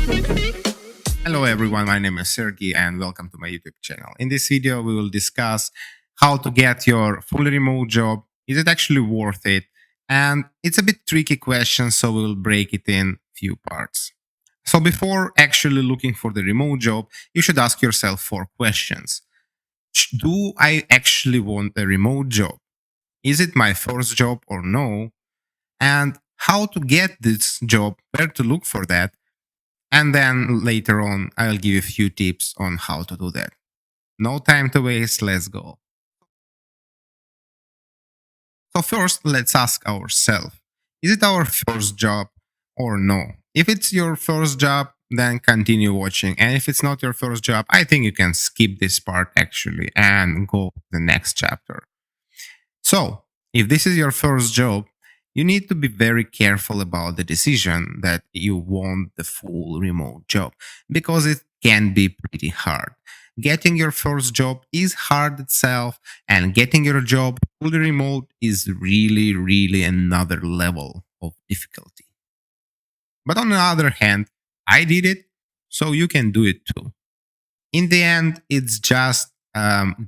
Hello everyone, my name is Sergey and welcome to my YouTube channel. In this video, we will discuss how to get your fully remote job. Is it actually worth it? And it's a bit tricky question, so we will break it in few parts. So before actually looking for the remote job, you should ask yourself 4 questions. Do I actually want a remote job? Is it my first job or no? And how to get this job, where to look for that? And then later on, I'll give you a few tips on how to do that. No time to waste, let's go. So, first, let's ask ourselves, is it our first job or no? If it's your first job, then continue watching. And if it's not your first job, I think you can skip this part actually and go to the next chapter. So, if this is your first job, you need to be very careful about the decision that you want the full remote job because it can be pretty hard. Getting your first job is hard itself, and getting your job fully remote is really, really another level of difficulty. But on the other hand, I did it, so you can do it too. In the end, it's just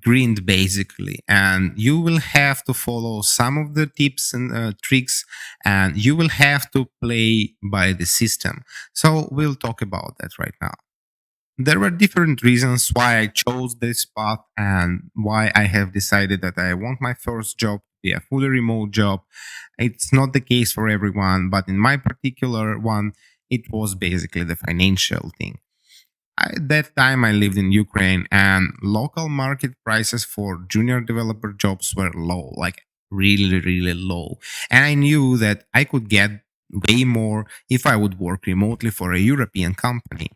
grind basically, and you will have to follow some of the tips and tricks, and you will have to play by the system. So we'll talk about that right now. There were different reasons why I chose this path and why I have decided that I want my first job to be a fully remote job. It's not the case for everyone, but in my particular one, it was basically the financial thing. At that time, I lived in Ukraine, and local market prices for junior developer jobs were low, like really, really low. And I knew that I could get way more if I would work remotely for a European company.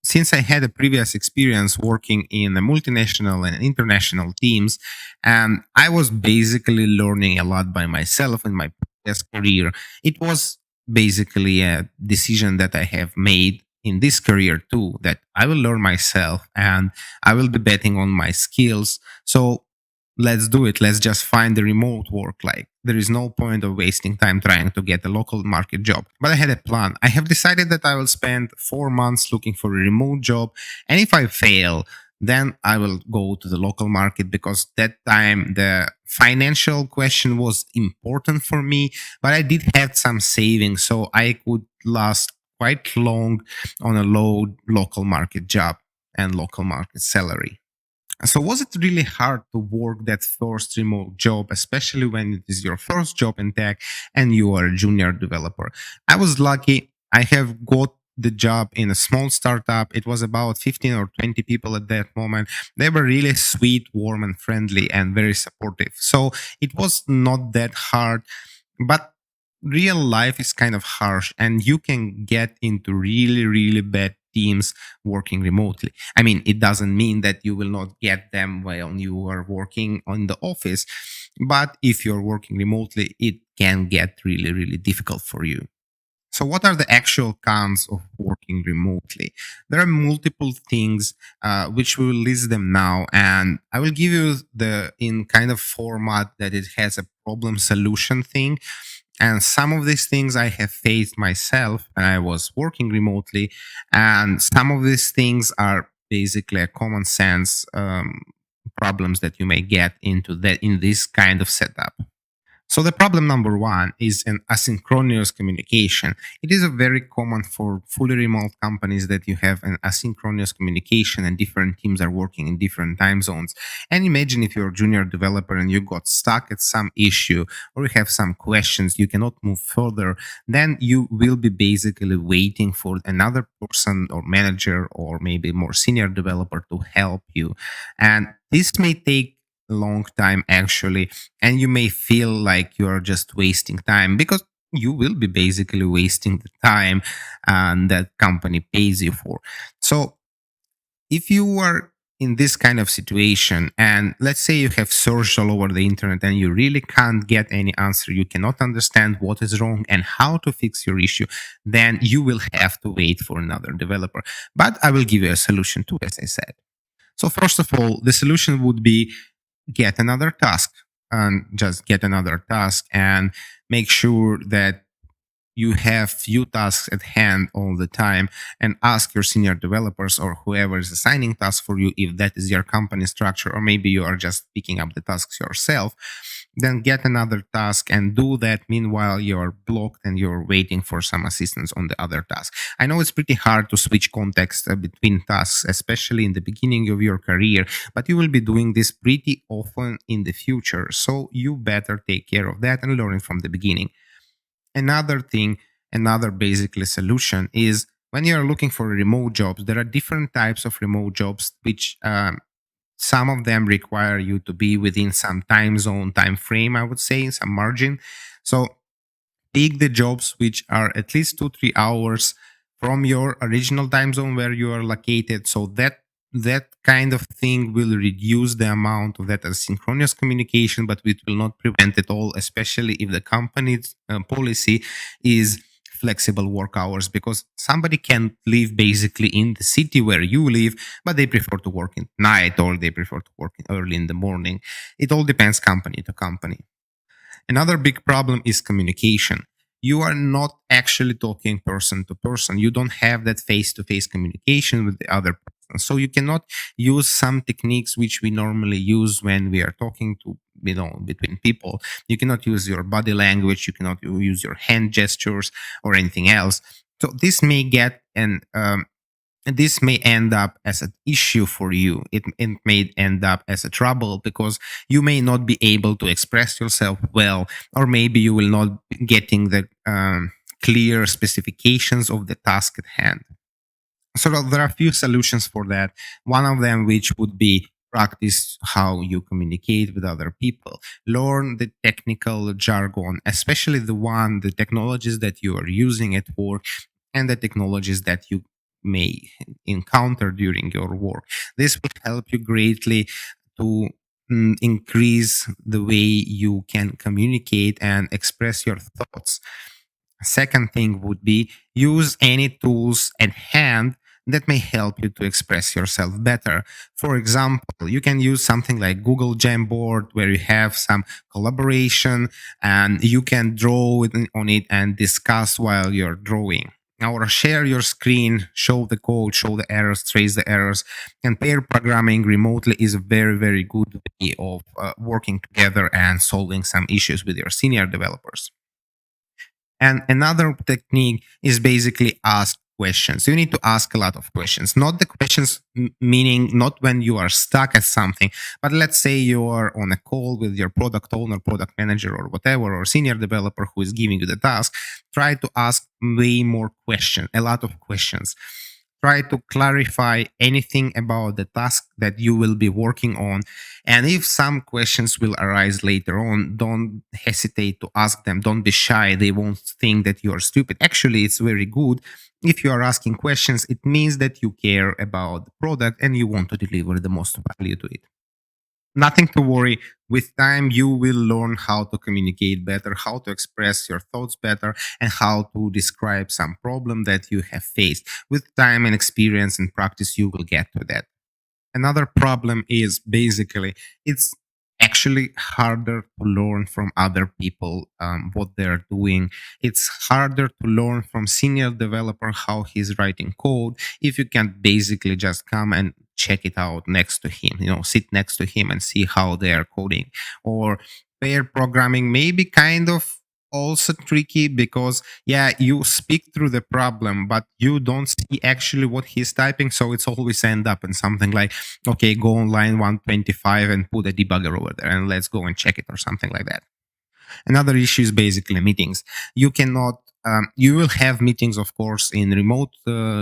Since I had a previous experience working in a multinational and international teams, and I was basically learning a lot by myself in my previous career, it was basically a decision that I have made in this career too, that I will learn myself and I will be betting on my skills. So let's do it. Let's just find the remote work. Like, there is no point of wasting time trying to get a local market job. But I had a plan. I have decided that I will spend 4 months looking for a remote job. And if I fail, then I will go to the local market because that time the financial question was important for me. But I did have some savings, so I could last quite long on a low local market job and local market salary. So was it really hard to work that first remote job, especially when it is your first job in tech and you are a junior developer? I was lucky. I have got the job in a small startup. It was about 15 or 20 people at that moment. They were really sweet, warm, and friendly, and very supportive. So it was not that hard. But real life is kind of harsh, and you can get into really, really bad teams working remotely. I mean, it doesn't mean that you will not get them while you are working on the office, but if you're working remotely, it can get really, really difficult for you. So, what are the actual cons of working remotely? There are multiple things, which we will list them now, and I will give you the in kind of format that it has a problem solution thing. And some of these things I have faced myself when I was working remotely, and some of these things are basically a common sense problems that you may get into that in this kind of setup. So the problem number one is an asynchronous communication. It is a very common for fully remote companies that you have an asynchronous communication and different teams are working in different time zones. And imagine if you're a junior developer and you got stuck at some issue or you have some questions, you cannot move further, then you will be basically waiting for another person or manager or maybe more senior developer to help you. And this may take a long time actually, and you may feel like you are just wasting time because you will be basically wasting the time that company pays you for. So if you are in this kind of situation and let's say you have searched all over the internet and you really can't get any answer, you cannot understand what is wrong and how to fix your issue, then you will have to wait for another developer. But I will give you a solution too, as I said. So first of all, the solution would be get another task, and just get another task and make sure that you have few tasks at hand all the time, and ask your senior developers or whoever is assigning tasks for you, if that is your company structure, or maybe you are just picking up the tasks yourself. Then get another task and do that. Meanwhile, you're blocked and you're waiting for some assistance on the other task. I know it's pretty hard to switch context between tasks, especially in the beginning of your career, but you will be doing this pretty often in the future. So you better take care of that and learn it from the beginning. Another thing, another basically solution is when you are looking for remote jobs, there are different types of remote jobs, which some of them require you to be within some time zone, time frame, I would say, some margin. So pick the jobs which are at least 2-3 hours from your original time zone where you are located, so that kind of thing will reduce the amount of that asynchronous communication, but it will not prevent it all, especially if the company's policy is flexible work hours, because somebody can live basically in the city where you live, but they prefer to work in night or they prefer to work early in the morning. It all depends company to company. Another big problem is communication. You are not actually talking person to person. You don't have that face to face communication with the other person. So you cannot use some techniques which we normally use when we are talking to, between people. You cannot use your body language. You cannot use your hand gestures or anything else. So this may get an this may end up as an issue for you. It may end up as a trouble because you may not be able to express yourself well, or maybe you will not be getting the clear specifications of the task at hand. So there are a few solutions for that. One of them, which would be practice how you communicate with other people, learn the technical jargon, especially the technologies that you are using at work, and the technologies that you may encounter during your work. This will help you greatly to increase the way you can communicate and express your thoughts. Second thing would be use any tools at hand that may help you to express yourself better. For example, you can use something like Google Jamboard, where you have some collaboration and you can draw on it and discuss while you're drawing. Or share your screen, show the code, show the errors, trace the errors. And pair programming remotely is a very, very good way of working together and solving some issues with your senior developers. And another technique is basically ask questions. You need to ask a lot of questions, not the questions meaning not when you are stuck at something, but let's say you are on a call with your product owner, product manager, or whatever, or senior developer who is giving you the task. Try to ask way more questions, a lot of questions. Try to clarify anything about the task that you will be working on. And if some questions will arise later on, don't hesitate to ask them. Don't be shy. They won't think that you are stupid. Actually, it's very good. If you are asking questions, it means that you care about the product and you want to deliver the most value to it. Nothing to worry. With time, you will learn how to communicate better, how to express your thoughts better, and how to describe some problem that you have faced. With time and experience and practice, you will get to that. Another problem is basically it's actually harder to learn from other people what they're doing. It's harder to learn from senior developer how he's writing code if you can basically just come and check it out next to him, sit next to him and see how they are coding. Or pair programming may be kind of also tricky because yeah, you speak through the problem but you don't see actually what he's typing, so it's always end up in something like, okay, go on line 125 and put a debugger over there and let's go and check it, or something like that. Another issue is basically meetings. You cannot. You will have meetings, of course, in remote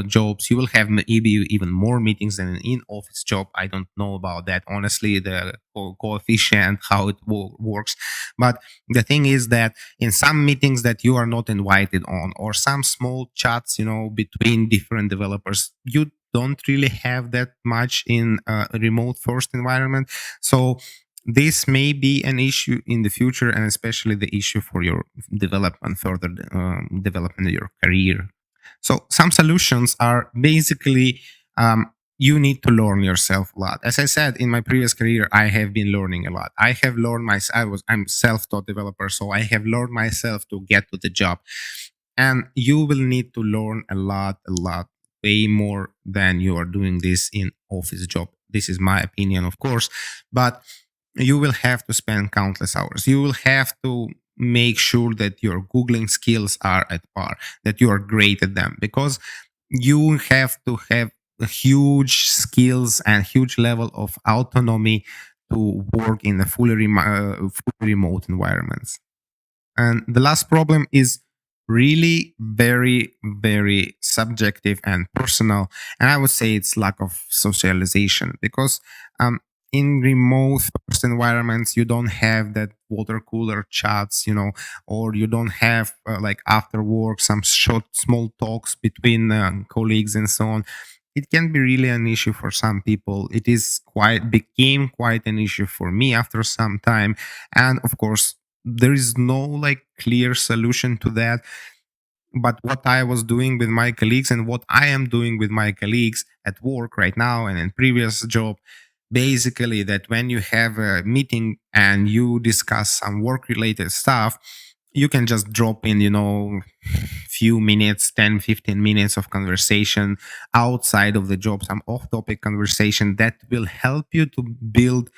jobs. You will have maybe even more meetings than an in-office job. I don't know about that, honestly, the coefficient, how it works. But the thing is that in some meetings that you are not invited on, or some small chats, between different developers, you don't really have that much in a remote first environment. So this may be an issue in the future, and especially the issue for your development, further development of your career. So some solutions are basically, you need to learn yourself a lot. As I said, in my previous career, I have been learning a lot. I have learned I'm self-taught developer, so I have learned myself to get to the job. and you will need to learn a lot, way more than you are doing this in office job. This is my opinion, of course, but you will have to spend countless hours. You will have to make sure that your googling skills are at par, that you are great at them, because you have to have a huge skills and huge level of autonomy to work in a fully remote environments. And the last problem is really very, very subjective and personal. And I would say it's lack of socialization, because um, in remote first environments, you don't have that water cooler chats, or you don't have like after work, some short, small talks between colleagues and so on. It can be really an issue for some people. It is became quite an issue for me after some time. And of course, there is no like clear solution to that. But what I was doing with my colleagues and what I am doing with my colleagues at work right now and in previous job, basically that when you have a meeting and you discuss some work related stuff, you can just drop in, few minutes, 10, 15 minutes of conversation outside of the job, some off topic conversation that will help you to build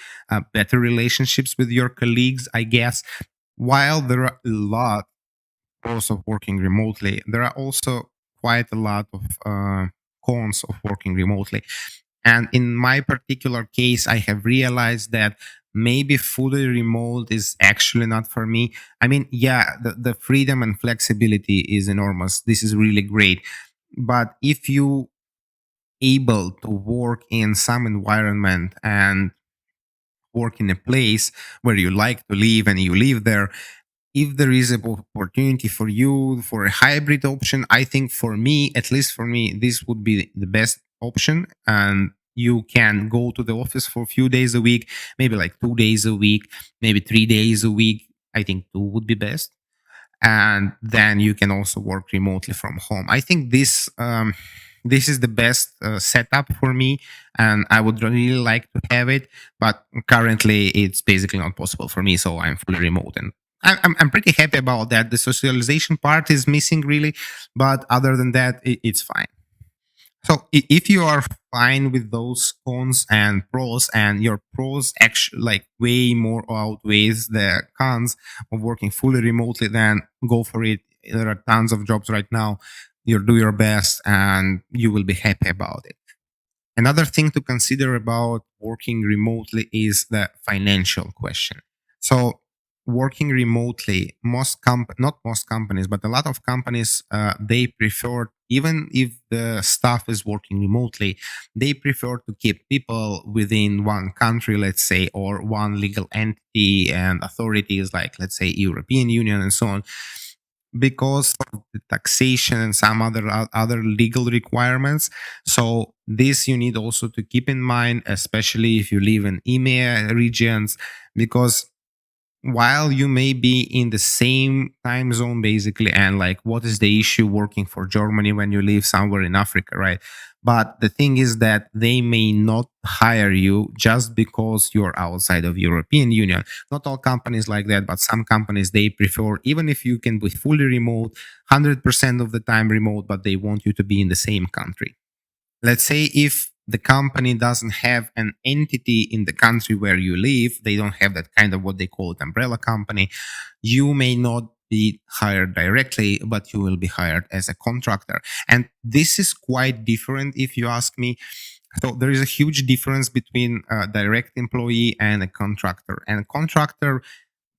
better relationships with your colleagues, I guess. While there are a lot pros of working remotely, there are also quite a lot of cons of working remotely. And in my particular case, I have realized that maybe fully remote is actually not for me. I mean, yeah, the freedom and flexibility is enormous. This is really great. But if you able to work in some environment and work in a place where you like to live and you live there, if there is an opportunity for you for a hybrid option, I think for me, at least for me, this would be the best option. And you can go to the office for a few days a week, maybe like 2 days a week, maybe 3 days a week. I think two would be best. And then you can also work remotely from home. I think this is the best setup for me, and I would really like to have it. But currently, it's basically not possible for me, so I'm fully remote, and I'm pretty happy about that. The socialization part is missing, really, but other than that, it's fine. So if you are fine with those cons and pros, and your pros actually like way more outweighs the cons of working fully remotely, then go for it. There are tons of jobs right now. You do your best, and you will be happy about it. Another thing to consider about working remotely is the financial question. So, working remotely, not most companies, but a lot of companies, they prefer, even if the staff is working remotely, they prefer to keep people within one country, let's say, or one legal entity and authorities, like let's say European Union and so on, because of the taxation and some other legal requirements. So this you need also to keep in mind, especially if you live in EMEA regions, because while you may be in the same time zone basically, and like what is the issue working for Germany when you live somewhere in Africa, right? But the thing is that they may not hire you just because you're outside of European Union. Not all companies like that, but some companies, they prefer, even if you can be fully remote, 100% of the time remote, but they want you to be in the same country. Let's say if the company doesn't have an entity in the country where you live, they don't have that kind of what they call it umbrella company, you may not be hired directly, but you will be hired as a contractor. And this is quite different, if you ask me. So there is a huge difference between a direct employee and a contractor. And a contractor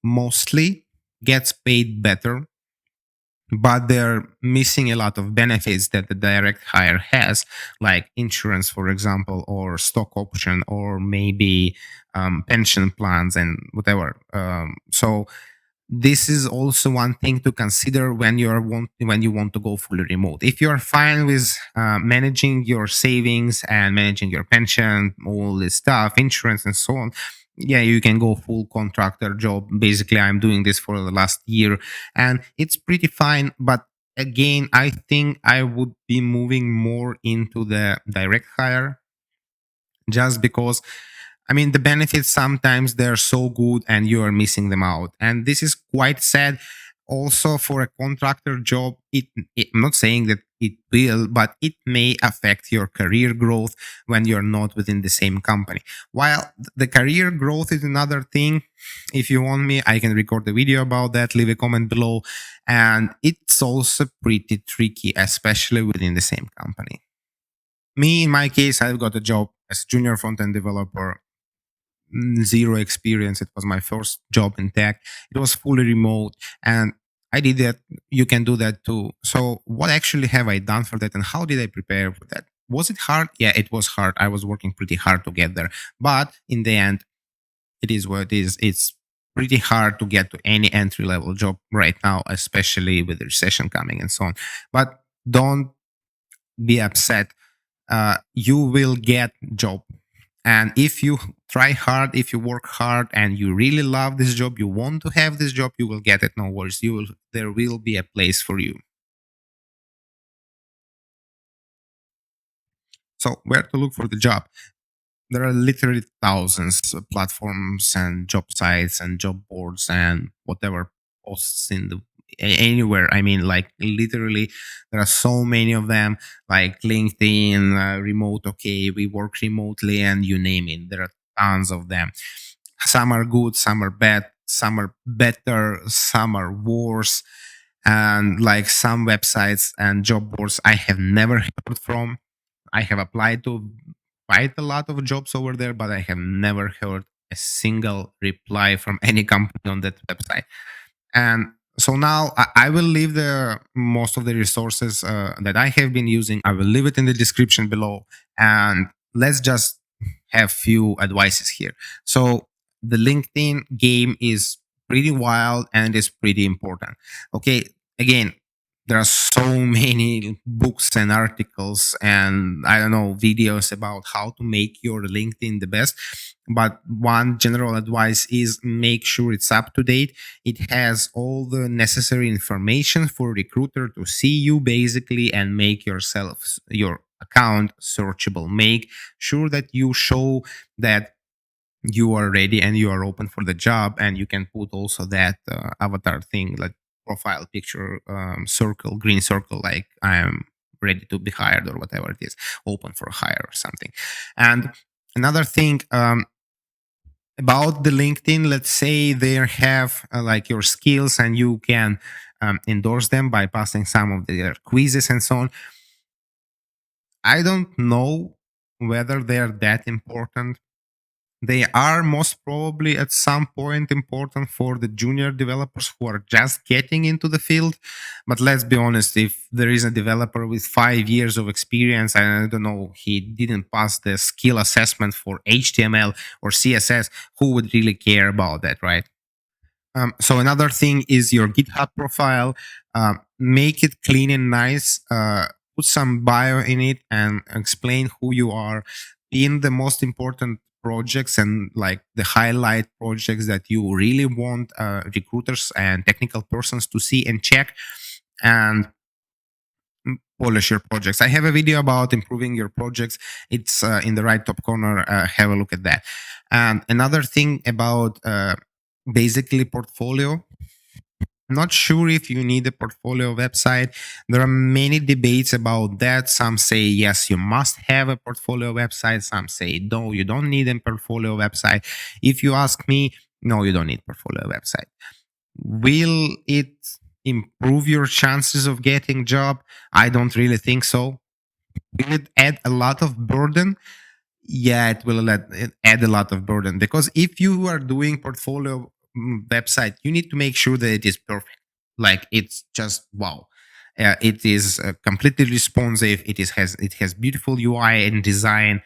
mostly gets paid better, but they're missing a lot of benefits that the direct hire has, like insurance, for example, or stock option, or maybe pension plans and whatever. So this is also one thing to consider when when you want to go fully remote. If you're fine with managing your savings and managing your pension, all this stuff, insurance and so on, yeah, you can go full contractor job. Basically, I'm doing this for the last year, and it's pretty fine. But again, I think I would be moving more into the direct hire, just because, I mean, the benefits sometimes they're so good and you are missing them out. And this is quite sad. also for a contractor job, I'm not saying that it will, but it may affect your career growth when you're not within the same company. While the career growth is another thing, if you want me, I can record a video about that, leave a comment below. And it's also pretty tricky, especially within the same company. Me, in my case, I've got a job as junior front-end developer, zero experience. It was my first job in tech. It was fully remote, and I did that. You can do that too. So, what actually have I done for that, and how did I prepare for that? Was it hard? Yeah, it was hard. I was working pretty hard to get there, but in the end, it is what it is. It's pretty hard to get to any entry level job right now, especially with the recession coming and so on. But don't be upset. You will get job, and if you try hard, if you work hard and you really love this job, you want to have this job, you will get it. No worries, you will, there will be a place for you. So where to look for the job? There are literally thousands of platforms and job sites and job boards and whatever posts in the anywhere. I mean, like literally, there are so many of them, like LinkedIn, remote. Okay, we work remotely, and you name it. There are tons of them. Some are good, some are bad, some are better, some are worse. And like some websites and job boards I have never heard from. I have applied to quite a lot of jobs over there, but I have never heard a single reply from any company on that website. And so now I will leave the most of the resources that I have been using. I will leave it in the description below, and let's just have few advices here. So the LinkedIn game is pretty wild and is pretty important. Okay, again, there are so many books and articles and I don't know videos about how to make your LinkedIn the best. But one general advice is make sure it's up to date. It has all the necessary information for recruiter to see you basically and make yourself your account searchable. Make sure that you show that you are ready and you are open for the job, and you can put also that avatar thing like profile picture, circle, green circle, like I'm ready to be hired or whatever it is, open for hire or something. And another thing, about the LinkedIn, let's say they have like your skills and you can endorse them by passing some of their quizzes and so on. I don't know whether they're that important. They are most probably at some point important for the junior developers who are just getting into the field. But let's be honest, if there is a developer with 5 years of experience and I don't know, he didn't pass the skill assessment for HTML or CSS, who would really care about that, right? So another thing is your GitHub profile. Make it clean and nice. Put some bio in it and explain who you are. In the most important projects and like the highlight projects that you really want recruiters and technical persons to see and check, and polish your projects. I have a video about improving your projects. It's in the right top corner. Have a look at that. And another thing about basically portfolio. Not sure if you need a portfolio website. There are many debates about that. Some say yes, you must have a portfolio website. Some say no, you don't need a portfolio website. If you ask me, no, you don't need portfolio website. Will it improve your chances of getting job? I don't really think so. Will it add a lot of burden? Yeah, it will add a lot of burden, because if you are doing portfolio website, you need to make sure that it is perfect. Like it's just wow. It is completely responsive. It has beautiful UI and design.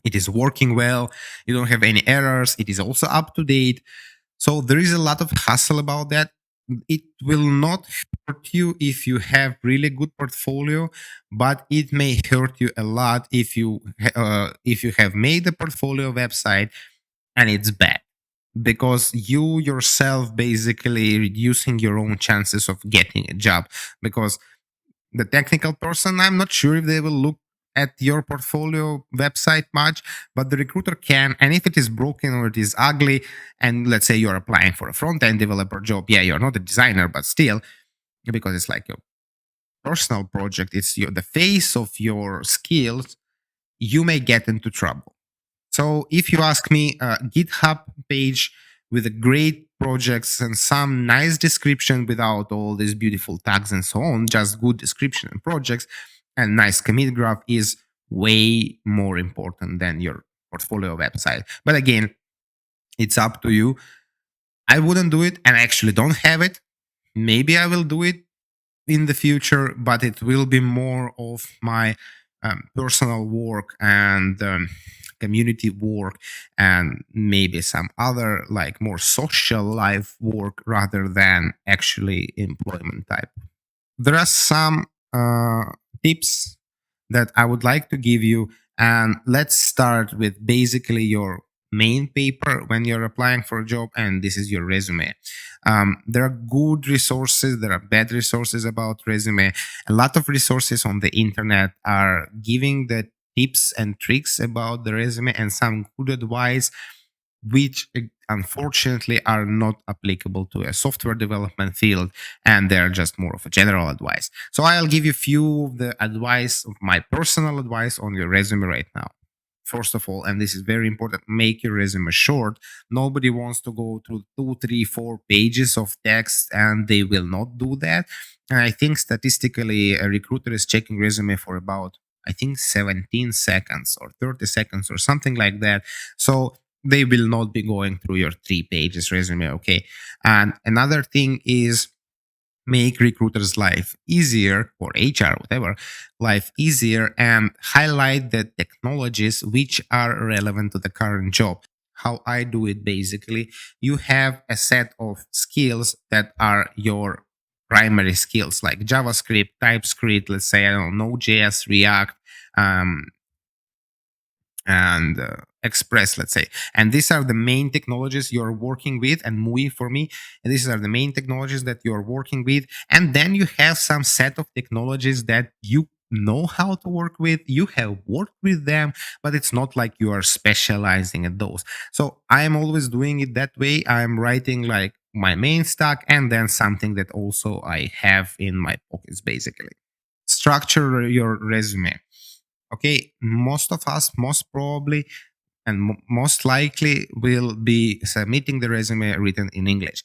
It is working well. You don't have any errors. It is also up to date. So there is a lot of hassle about that. It will not hurt you if you have really good portfolio, but it may hurt you a lot if you have made a portfolio website and it's bad, because you yourself basically reducing your own chances of getting a job. Because the technical person, I'm not sure if they will look at your portfolio website much, but the recruiter can. And if it is broken or it is ugly, and let's say you're applying for a front end developer job, yeah, you're not a designer, but still, because it's like your personal project, it's the face of your skills, you may get into trouble. So if you ask me, a GitHub page with a great projects and some nice description without all these beautiful tags and so on, just good description and projects and nice commit graph is way more important than your portfolio website. But again, it's up to you. I wouldn't do it, and I actually don't have it. Maybe I will do it in the future, but it will be more of my personal work and community work, and maybe some other like more social life work rather than actually employment type. There are some tips that I would like to give you, and let's start with basically your main paper when you're applying for a job, and this is your resume. There are good resources, there are bad resources about resume. A lot of resources on the internet are giving the tips and tricks about the resume and some good advice, which unfortunately are not applicable to a software development field, and they're just more of a general advice. So I'll give you a few of the advice of my personal advice on your resume right now. First of all, and this is very important, make your resume short. Nobody wants to go through 2, 3, 4 pages of text, and they will not do that. And I think statistically, a recruiter is checking resume for about, I think, 17 seconds or 30 seconds or something like that. So they will not be going through your 3 pages resume. Okay. And another thing is make recruiters' life easier, or HR, whatever, life easier, and highlight the technologies which are relevant to the current job. How I do it basically, you have a set of skills that are your primary skills, like JavaScript, TypeScript, let's say, I don't know, Node.js, React, um, and Express, let's say. And these are the main technologies you're working with, and MUI for me. And these are the main technologies that you're working with. And then you have some set of technologies that you know how to work with. You have worked with them, but it's not like you are specializing at those. So I'm always doing it that way. I'm writing like my main stack and then something that also I have in my pockets, basically. Structure your resume. Okay, most of us most probably and most likely will be submitting the resume written in English.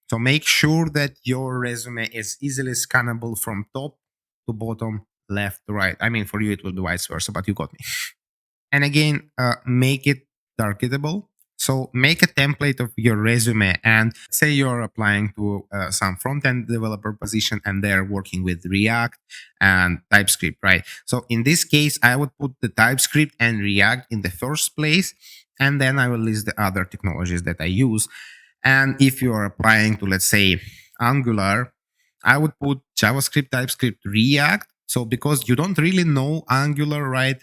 So make sure that your resume is easily scannable from top to bottom, left to right. I mean, for you it will be vice versa, but you got me. And again, make it targetable. So make a template of your resume, and say you're applying to some front-end developer position and they're working with React and TypeScript, right? So in this case, I would put the TypeScript and React in the first place, and then I will list the other technologies that I use. And if you're applying to, let's say, Angular, I would put JavaScript, TypeScript, React. So because you don't really know Angular, right?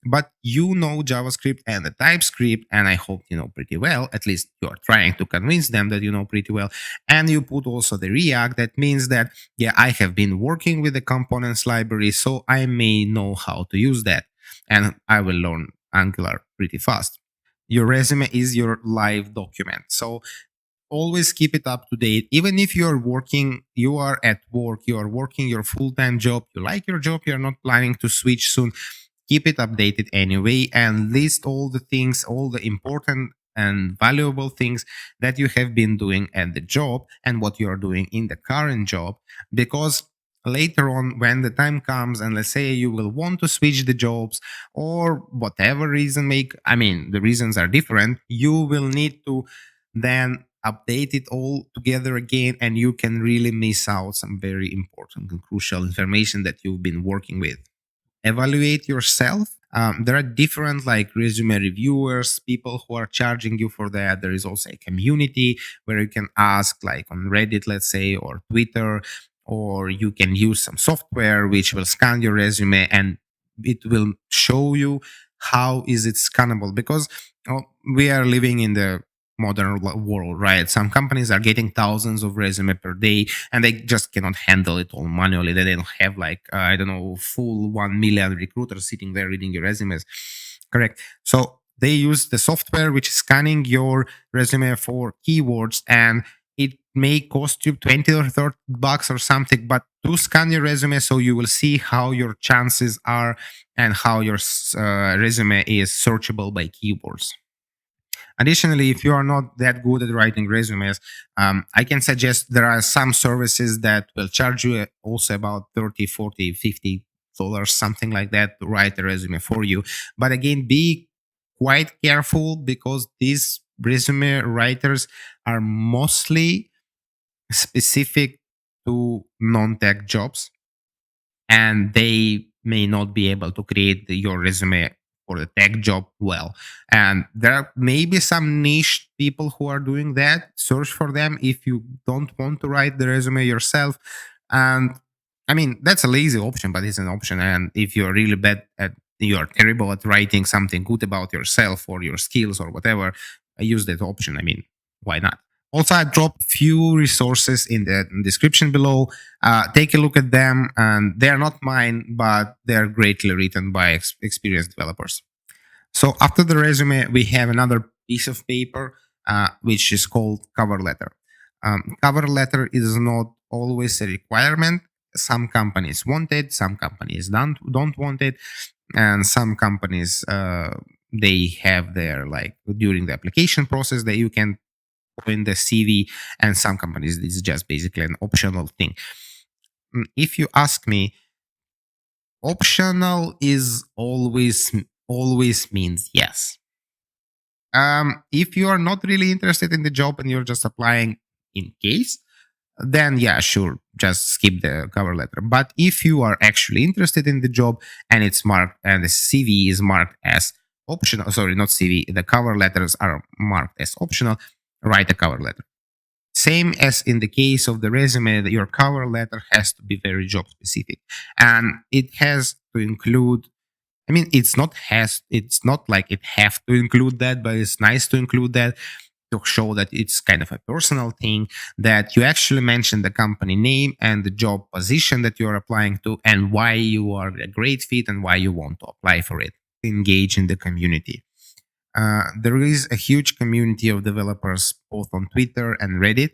But you know JavaScript and the TypeScript, and I hope you know pretty well. At least you're trying to convince them that you know pretty well. And you put also the React. That means that, yeah, I have been working with the components library, so I may know how to use that. And I will learn Angular pretty fast. Your resume is your live document. So always keep it up to date. Even if you're working, you are at work, you are working your full-time job, you like your job, you're not planning to switch soon, keep it updated anyway, and list all the things, all the important and valuable things that you have been doing at the job and what you are doing in the current job. Because later on, when the time comes and let's say you will want to switch the jobs or whatever reason, the reasons are different, you will need to then update it all together again, and you can really miss out some very important and crucial information that you've been working with. Evaluate yourself. There are different like resume reviewers, people who are charging you for that. There is also a community where you can ask, like on Reddit, let's say, or Twitter, or you can use some software which will scan your resume and it will show you how is it scannable. Because we are living in the modern world, right? Some companies are getting thousands of resume per day, and they just cannot handle it all manually. They don't have like I don't know, full 1 million recruiters sitting there reading your resumes. Correct. So they use the software which is scanning your resume for keywords, and it may cost you 20 or 30 bucks or something, but to scan your resume so you will see how your chances are and how your resume is searchable by keywords. Additionally, if you are not that good at writing resumes, I can suggest there are some services that will charge you also about 30, 40, 50 dollars, something like that, to write a resume for you. But again, be quite careful because these resume writers are mostly specific to non-tech jobs, and they may not be able to create your resume for the tech job well. And there are maybe some niche people who are doing that. Search for them if you don't want to write the resume yourself. And I mean, that's a lazy option, but it's an option. And if you're really bad at, you're terrible at writing something good about yourself or your skills or whatever, I use that option. I mean, why not? Also, I dropped few resources in the description below. Take a look at them, and they're not mine, but they're greatly written by experienced developers. So after the resume, we have another piece of paper, which is called cover letter. Cover letter is not always a requirement. Some companies want it, some companies don't want it, and some companies they have their, like, during the application process that you can in the CV, and some companies this is just basically an optional thing. If you ask me, optional is always means yes. If you are not really interested in the job and you're just applying in case, then yeah, sure, just skip the cover letter. But if you are actually interested in the job and it's marked and the CV is marked as optional, sorry, not CV, the cover letters are marked as optional, write a cover letter. Same as in the case of the resume, that your cover letter has to be very job specific, and it has to include, I mean, it's not like it have to include that, but it's nice to include that to show that it's kind of a personal thing, that you actually mention the company name and the job position that you're applying to and why you are a great fit and why you want to apply for it. Engage in the community. There is a huge community of developers both on Twitter and Reddit,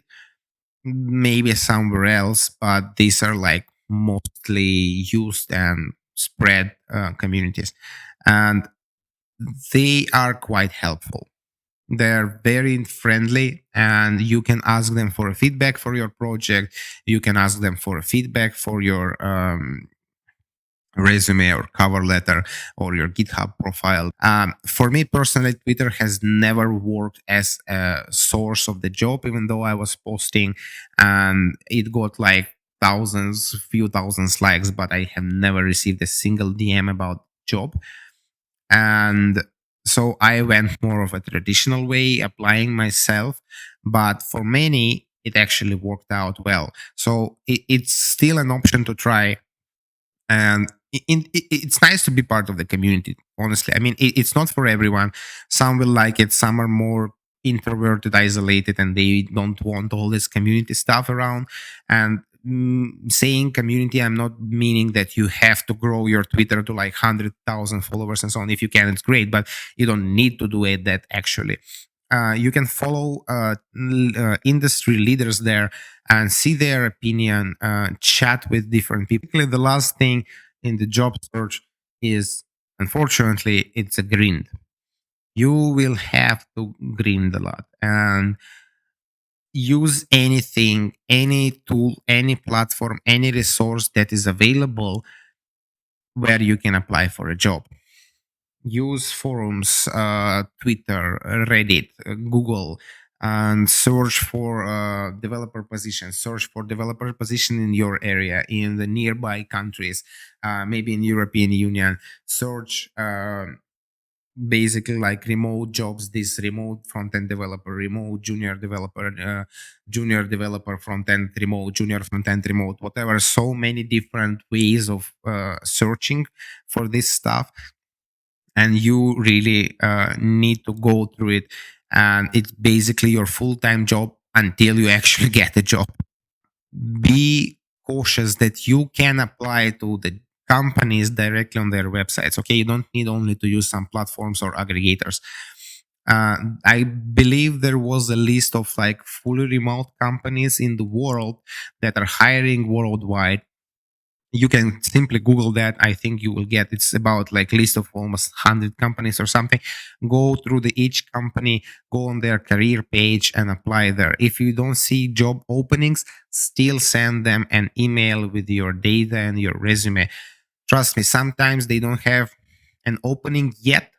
maybe somewhere else, but these are like mostly used and spread communities, and they are quite helpful. They're very friendly, and you can ask them for a feedback for your project. You can ask them for a feedback for your resume or cover letter or your GitHub profile. For me personally, Twitter has never worked as a source of the job, even though I was posting and it got like few thousands likes, but I have never received a single DM about job. And so I went more of a traditional way, applying myself. But for many, it actually worked out well. So it's still an option to try, and it's nice to be part of the community, honestly. I mean, it's not for everyone. Some will like it, some are more introverted, isolated, and they don't want all this community stuff around. And saying community, I'm not meaning that you have to grow your Twitter to like 100,000 followers and so on. If you can, it's great, but you don't need to do it that actually. You can follow industry leaders there and see their opinion, chat with different people. The last thing in the job search is, unfortunately, it's a grind. You will have to grind a lot and use anything, any tool, any platform, any resource that is available where you can apply for a job. Use forums, Twitter, Reddit, Google, and search for developer positions. Search for developer position in your area, in the nearby countries, maybe in European Union. Search basically like remote jobs. This remote front end developer, remote junior developer front end remote, junior front end remote, whatever. So many different ways of searching for this stuff, and you really need to go through it and it's basically your full-time job until you actually get a job. Be cautious that you can apply to the companies directly on their websites. Okay, you don't need only to use some platforms or aggregators. I believe there was a list of like fully remote companies in the world that are hiring worldwide. You can simply Google that. I think you will get, it's about like list of almost 100 companies or something. Go through the each company, go on their career page and apply there. If you don't see job openings, still send them an email with your data and your resume. Trust me, sometimes they don't have an opening yet,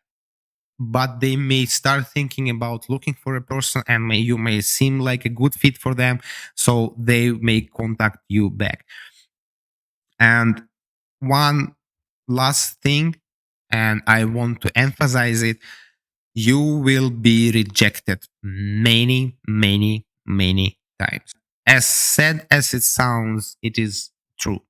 but they may start thinking about looking for a person, and you may seem like a good fit for them, so they may contact you back. And one last thing, and I want to emphasize it: you will be rejected many, many, many times. As sad as it sounds, it is true.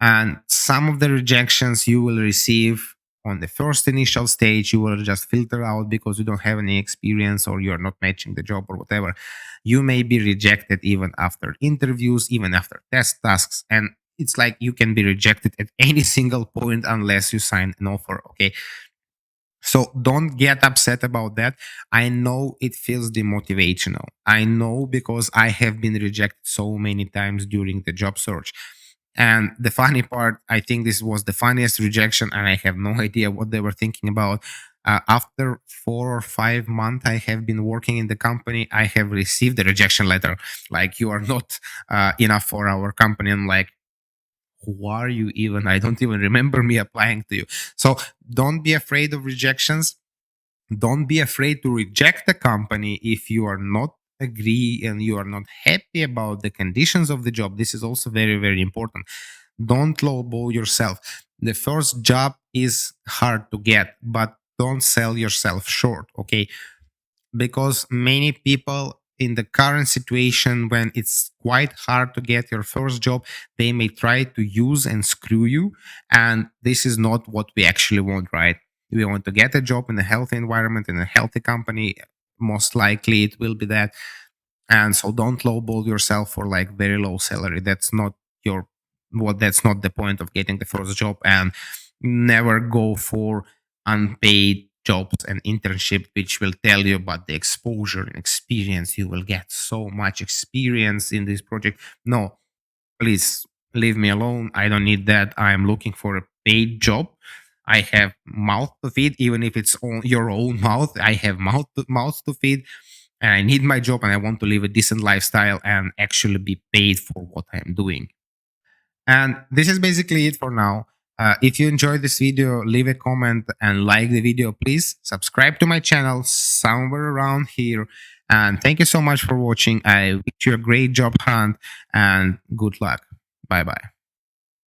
And some of the rejections you will receive on the first initial stage, you will just filter out because you don't have any experience or you're not matching the job or whatever. You may be rejected even after interviews, even after test tasks. And it's like you can be rejected at any single point unless you sign an offer. Okay. So don't get upset about that. I know it feels demotivational. I know because I have been rejected so many times during the job search. And the funny part, I think this was the funniest rejection, and I have no idea what they were thinking about. After 4 or 5 months I have been working in the company, I have received a rejection letter like, you are not enough for our company. I'm like, who are you even? I don't even remember me applying to you. So don't be afraid of rejections. Don't be afraid to reject a company if you are not agree and you are not happy about the conditions of the job. This is also very, very important. Don't lowball yourself. The first job is hard to get, but don't sell yourself short. Okay, because many people in the current situation, when it's quite hard to get your first job, they may try to use and screw you, and this is not what we actually want, right? We want to get a job in a healthy environment, in a healthy company. Most likely it will be that. And so don't lowball yourself for like very low salary. That's not your, well, that's not the point of getting the first job. And never go for unpaid jobs and internship which will tell you about the exposure and experience. You will get so much experience in this project. No, please leave me alone. I don't need that. I'm looking for a paid job. I have mouth to feed, even if it's on your own mouth. I have mouth to feed, and I need my job, and I want to live a decent lifestyle and actually be paid for what I'm doing. And this is basically it for now. If you enjoyed this video, leave a comment and like the video, please. Subscribe to my channel somewhere around here. And thank you so much for watching. I wish you a great job hunt and good luck. Bye bye.